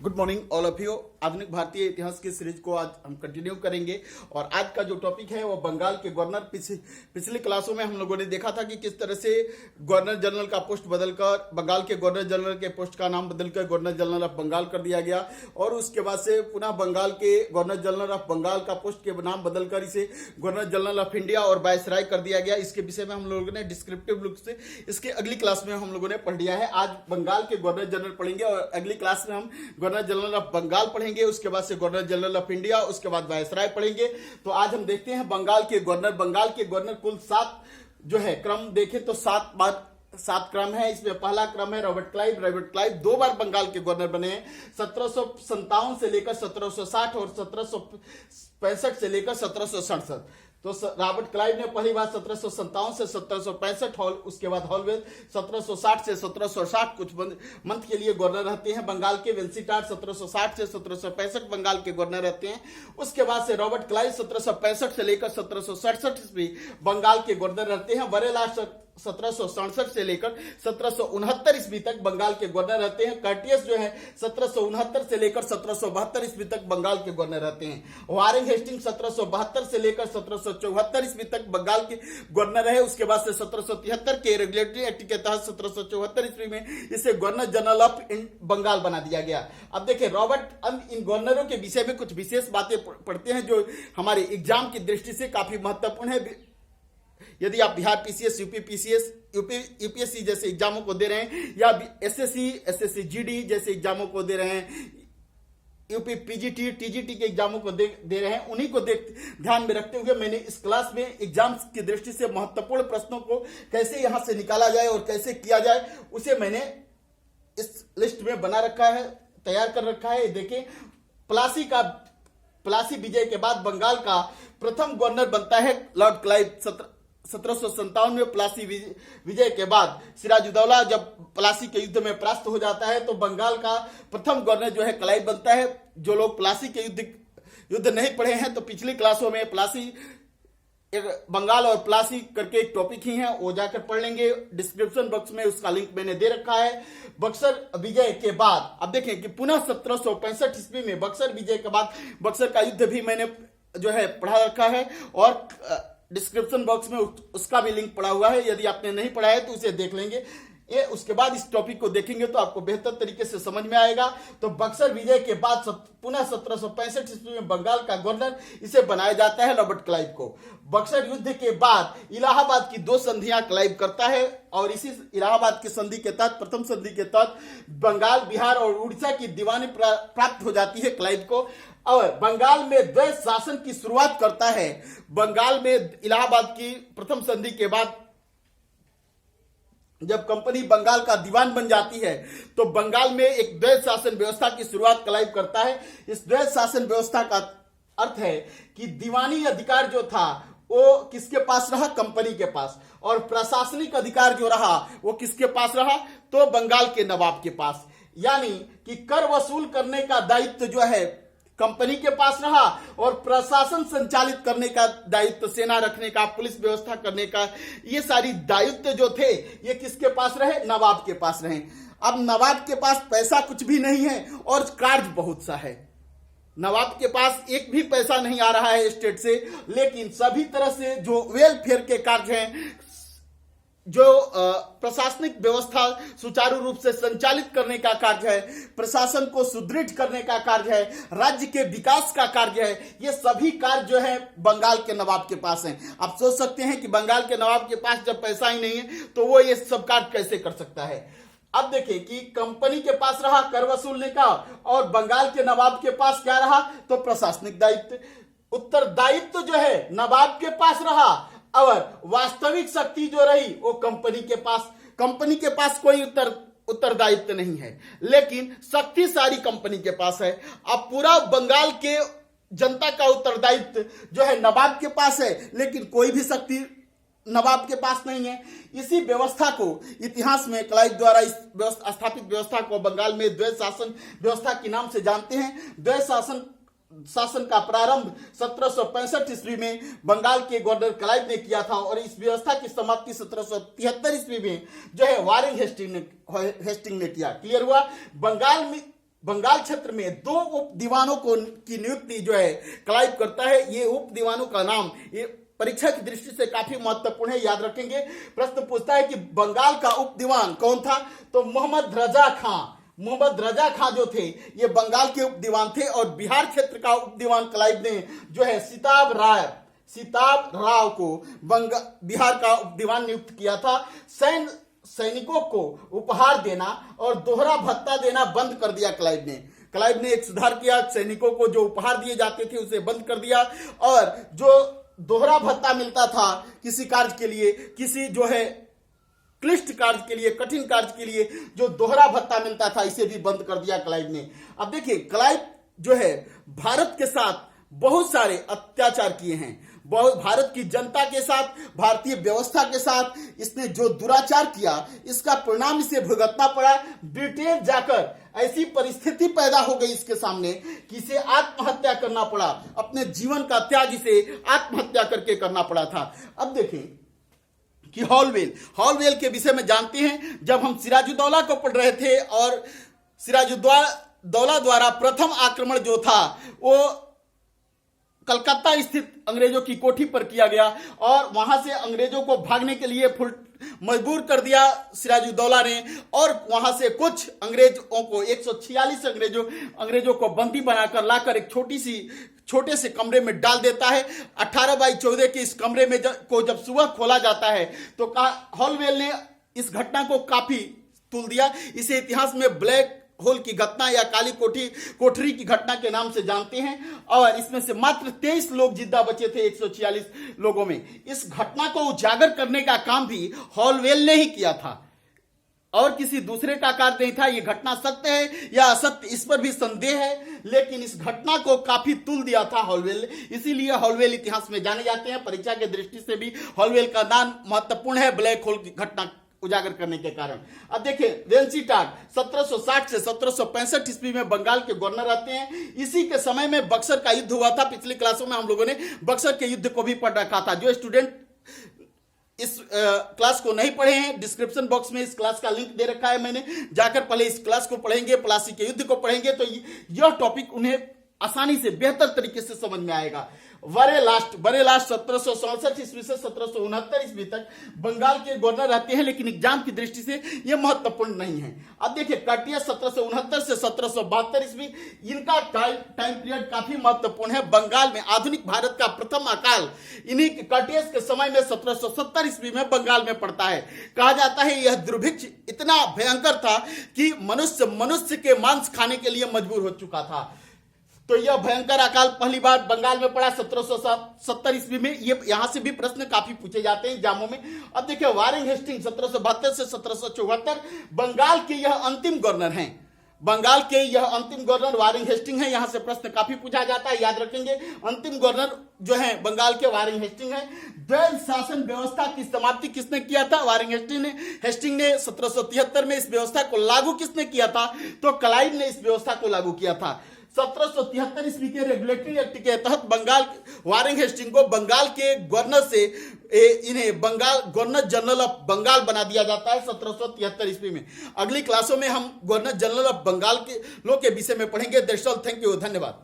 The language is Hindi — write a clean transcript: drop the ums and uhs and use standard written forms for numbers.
Good morning all of you. आधुनिक भारतीय इतिहास की सीरीज को आज हम कंटिन्यू करेंगे और आज का जो टॉपिक है वो बंगाल के गवर्नर। पिछली क्लासों में हम लोगों ने देखा था कि किस तरह से गवर्नर जनरल का पोस्ट बदलकर बंगाल के गवर्नर जनरल के पोस्ट का नाम बदलकर गवर्नर जनरल ऑफ बंगाल कर दिया गया और उसके बाद से पुनः बंगाल के गवर्नर जनरल ऑफ बंगाल का पोस्ट के नाम बदलकर इसे गवर्नर जनरल ऑफ इंडिया और वायसराय कर दिया गया। इसके विषय में हम लोगों ने डिस्क्रिप्टिव लुक से इसके अगली क्लास में हम लोगों ने पढ़ लिया है। आज बंगाल के गवर्नर जनरल पढ़ेंगे और अगली क्लास में हम गवर्नर जनरल ऑफ बंगाल पढ़ेंगे, उसके बाद से गवर्नर जनरल ऑफ इंडिया, उसके बाद वायसराय पढ़ेंगे। तो आज हम देखते हैं बंगाल के गवर्नर कुल 7 जो है क्रम देखें तो 7 क्रम है। इसमें पहला क्रम है रॉबर्ट क्लाइव 2 बार बंगाल के गवर्नर बने हैं, 1757 से लेकर 1760 और 1765 से लेकर 1767। तो रॉबर्ट क्लाइव ने पहली बार 1757 से 1765 उसके बाद हॉलवेल 1760 से 1760 कुछ मंथ के लिए गवर्नर रहते हैं बंगाल के। वेंसीटाट 1760 से 1765 बंगाल के गवर्नर रहते हैं। उसके बाद से रॉबर्ट क्लाइव 1765 से लेकर 1767 ईस्वी बंगाल के गवर्नर रहते हैं। वरेलाल 1767 से लेकर 1769 ईस्वी तक बंगाल के गवर्नर रहते हैं। कर्टियस जो है 1769 से लेकर 1772 ईस्वी तक बंगाल के गवर्नर रहते हैं। वारेन हेस्टिंग 1772 से लेकर 1774 ईस्वी तक बंगाल के गवर्नर रहे। उसके बाद से 1773 के रेगुलेटरी एक्ट के तहत 1774 ईस्वी में इसे गवर्नर जनरल ऑफ बंगाल बना दिया गया। अब देखिए इन गवर्नरों के विषय में कुछ विशेष बातें पढ़ते हैं जो हमारे एग्जाम की दृष्टि से काफी महत्वपूर्ण है। यदि आप Bihar PCS, UP PCS, UPSC जैसे एग्जामों को दे रहे हैं या एसएससी जीडी जैसे एग्जामों को दे रहे हैं, यूपी पीजीटी टीजीटी के एग्जामों को दे रहे हैं, उन्हीं को ध्यान में रखते हुए मैंने इस क्लास में एग्जाम्स की दृष्टि से महत्वपूर्ण प्रश्नों को कैसे यहां से निकाला जाए और कैसे किया जाए उसे मैंने इस लिस्ट में बना रखा है, तैयार कर रखा है। देखें, प्लासी विजय के बाद बंगाल का प्रथम गवर्नर बनता है लॉर्ड क्लाइव। 1757 में प्लासी विजय के बाद सिराजुद्दौला जब प्लासी के युद्ध में परास्त हो जाता है तो बंगाल का प्रथम गवर्नर जो है क्लाइव बनता है। जो लोग प्लासी के युद्ध नहीं पढ़े हैं तो पिछली क्लासों में प्लासी बंगाल और प्लासी करके एक टॉपिक ही है, वो जाकर पढ़ लेंगे। डिस्क्रिप्शन बॉक्स में उसका लिंक मैंने दे रखा है। बक्सर विजय के बाद अब देखें कि पुनः 1765 ईस्वी में बक्सर विजय के बाद बक्सर का युद्ध भी मैंने जो है पढ़ा रखा है और डिस्क्रिप्शन बॉक्स में उसका भी लिंक पड़ा हुआ है। यदि आपने नहीं पढ़ा है तो उसे देख लेंगे। उसके बाद इस टॉपिक को देखेंगे तो आपको बेहतर तरीके से समझ में आएगा। तो बक्सर विजय के बाद पुनः 1765 ईस्वी में बंगाल का गवर्नर इसे बनाया जाता है रॉबर्ट क्लाइव को। बक्सर युद्ध के बाद इलाहाबाद की 2 संधियां क्लाइव करता है और इसी इलाहाबाद की संधि के तहत, प्रथम संधि के तहत बंगाल, बिहार और उड़ीसा की दीवानी प्राप्त हो जाती है क्लाइव को और बंगाल में द्वैत शासन की शुरुआत करता है। बंगाल में इलाहाबाद की प्रथम संधि के बाद जब कंपनी बंगाल का दीवान बन जाती है तो बंगाल में एक द्वैत शासन व्यवस्था की शुरुआत क्लाइव करता है। इस द्वैत शासन व्यवस्था का अर्थ है कि दीवानी अधिकार जो था वो किसके पास रहा? कंपनी के पास। और प्रशासनिक अधिकार जो रहा वो किसके पास रहा? तो बंगाल के नवाब के पास। यानी कि कर वसूल करने का दायित्व जो है कंपनी के पास रहा और प्रशासन संचालित करने का दायित्व, सेना रखने का, पुलिस व्यवस्था करने का, ये सारी दायित्व जो थे ये किसके पास रहे? नवाब के पास रहे। अब नवाब के पास पैसा कुछ भी नहीं है और कार्य बहुत सा है। नवाब के पास एक भी पैसा नहीं आ रहा है स्टेट से, लेकिन सभी तरह से जो वेलफेयर के कार्य हैं, जो प्रशासनिक व्यवस्था सुचारू रूप से संचालित करने का कार्य है, प्रशासन को सुदृढ़ करने का कार्य है, राज्य के विकास का कार्य है, ये सभी कार्य जो है बंगाल के नवाब के पास हैं। आप सोच सकते हैं कि बंगाल के नवाब के पास जब पैसा ही नहीं है तो वो ये सब कार्य कैसे कर सकता है। अब देखिए कि कंपनी के पास रहा कर वसूलने का और बंगाल के नवाब के पास क्या रहा? तो प्रशासनिक दायित्व, उत्तरदायित्व जो है नवाब के पास रहा और वास्तविक शक्ति जो रही वो कंपनी के पास कोई उत्तरदायित्व नहीं है, लेकिन शक्ति सारी कंपनी के पास है। अब पूरा बंगाल के जनता का उत्तरदायित्व जो है नवाब के पास है, लेकिन कोई भी शक्ति नवाब के पास नहीं है। इसी व्यवस्था को इतिहास में क्लाइव द्वारा इस स्थापित व्यवस्था को बंगाल में द्वैत शासन व्यवस्था के नाम से जानते हैं। द्वैत शासन का प्रारंभ 1765 ईस्वी में बंगाल के गवर्नर क्लाइव ने किया था और इस व्यवस्था की समाप्ति 1773 ईस्वी में जो है वारेन हेस्टिंग ने किया। क्लियर हुआ? बंगाल में बंगाल क्षेत्र में 2 उप दीवानों को की नियुक्ति जो है क्लाइव करता है। ये उप दीवानों का नाम ये परीक्षा की दृष्टि से काफी महत्वपूर्ण है, याद रखेंगे। प्रश्न पूछता है कि बंगाल का उप दीवान कौन था, तो मोहम्मद रजा खां। मोहम्मद रजा खां जो थे ये बंगाल के उप दीवान थे। और बिहार क्षेत्र का उप दीवान क्लाइव ने जो है सिताब राव को बिहार का उप दीवान नियुक्त किया था। सैनिकों को उपहार देना और दोहरा भत्ता देना बंद कर दिया क्लाइव ने एक सुधार किया। सैनिकों को जो उपहार दिए जाते थे उसे बंद कर दिया, और जो दोहरा भत्ता मिलता था किसी कार्य के लिए, किसी जो है क्लिष्ट कार्य के लिए, कठिन कार्य के लिए जो दोहरा भत्ता मिलता था, इसे भी बंद कर दिया क्लाइव ने। अब देखिए, क्लाइव जो है भारत के साथ बहुत सारे अत्याचार किए हैं, बहुत भारत की जनता के साथ, भारतीय व्यवस्था के साथ इसने जो दुराचार किया, इसका परिणाम इसे भुगतना पड़ा। ब्रिटेन जाकर ऐसी परिस्थिति पैदा हो गई इसके सामने कि इसे आत्महत्या करना पड़ा, अपने जीवन का त्याग इसे आत्महत्या करके करना पड़ा था। अब देखें कि हॉलवेल के विषय में जानते हैं। जब हम सिराजुद्दौला को पढ़ रहे थे और सिराजुद्दौला द्वारा प्रथम आक्रमण जो था वो कलकत्ता स्थित अंग्रेजों की कोठी पर किया गया, और वहां से अंग्रेजों को भागने के लिए मजबूर कर दिया सिराजुद्दौला ने, और वहां से कुछ अंग्रेजों को 146 अंग्रेजों को बंदी बनाकर लाकर एक छोटे से कमरे में डाल देता है। 18x14 के इस कमरे में जब सुबह खोला जाता है तो हॉलवेल ने इस घटना को काफी तुल दिया। इसे इतिहास में ब्लैक होल की घटना या काली कोठरी की घटना के नाम से जानते हैं, और इसमें से मात्र 23 लोग जिंदा बचे थे 146 लोगों में। इस घटना को उजागर करने का काम भी हॉलवेल ने ही किया था और किसी दूसरे का कार्य नहीं था। यह घटना सत्य है या असत्य, इस पर भी संदेह है, लेकिन इस घटना को काफी तुल दिया था हॉलवेल। इसीलिए हॉलवेल इतिहास में जाने जाते हैं। परीक्षा के दृष्टि से भी हॉलवेल का नाम महत्वपूर्ण है ब्लैक होल की घटना उजागर करने के कारण। अब देखिए, वेल्सी टाट 1760 से 1765 ईस्वी में बंगाल के गवर्नर रहते हैं। इसी के समय में बक्सर का युद्ध हुआ था। पिछली क्लासों में हम लोगों ने बक्सर के युद्ध को भी पढ़ रखा था। जो स्टूडेंट इस क्लास को नहीं पढ़े हैं, डिस्क्रिप्शन बॉक्स में इस क्लास का लिंक दे रखा है मैंने, जाकर पहले इस क्लास को पढ़ेंगे, प्लासी के युद्ध को पढ़ेंगे, तो यह टॉपिक उन्हें आसानी से बेहतर तरीके से समझ में आएगा। बरे लास्ट 1767 ईस्वी से 1769 ईस्वी तक बंगाल के गवर्नर रहते हैं, लेकिन एग्जाम की दृष्टि से यह महत्वपूर्ण नहीं है। अब देखिए, कर्टियस 1769 से 1772 ईस्वी, इनका टाइम पीरियड काफी महत्वपूर्ण है। बंगाल में आधुनिक भारत का प्रथम अकाल इन्हीं कर्टियस के समय में 1770 ईस्वी में बंगाल में पड़ता है। कहा जाता है यह दुर्भिक्ष इतना भयंकर था कि मनुष्य के मांस खाने के लिए मजबूर हो चुका था। तो यह भयंकर अकाल पहली बार बंगाल में पड़ा 1770 ईस्वी में। ये यहां से भी प्रश्न काफी पूछे जाते हैं एग्जामों में। अब देखिए, वारेन हेस्टिंग 1772 से 1774 बंगाल के यह अंतिम गवर्नर हैं। बंगाल के यह अंतिम गवर्नर वारेन हेस्टिंग है। यहां से प्रश्न काफी पूछा जाता है, याद रखेंगे। अंतिम गवर्नर जो है बंगाल के वारेन हेस्टिंग है। द्वैध शासन व्यवस्था की समाप्ति किसने किया था? वारेन हेस्टिंग ने 1773 में इस व्यवस्था को लागू किसने किया था? तो क्लाइव ने इस व्यवस्था को लागू किया था। 1773 ईस्वी के रेगुलेटरी एक्ट के तहत वारेन हेस्टिंग को बंगाल के गवर्नर से इन्हें गवर्नर जनरल ऑफ बंगाल बना दिया जाता है 1773 ईस्वी में। अगली क्लासों में हम गवर्नर जनरल ऑफ बंगाल के विषय में पढ़ेंगे। दैट्स ऑल, थैंक यू, धन्यवाद।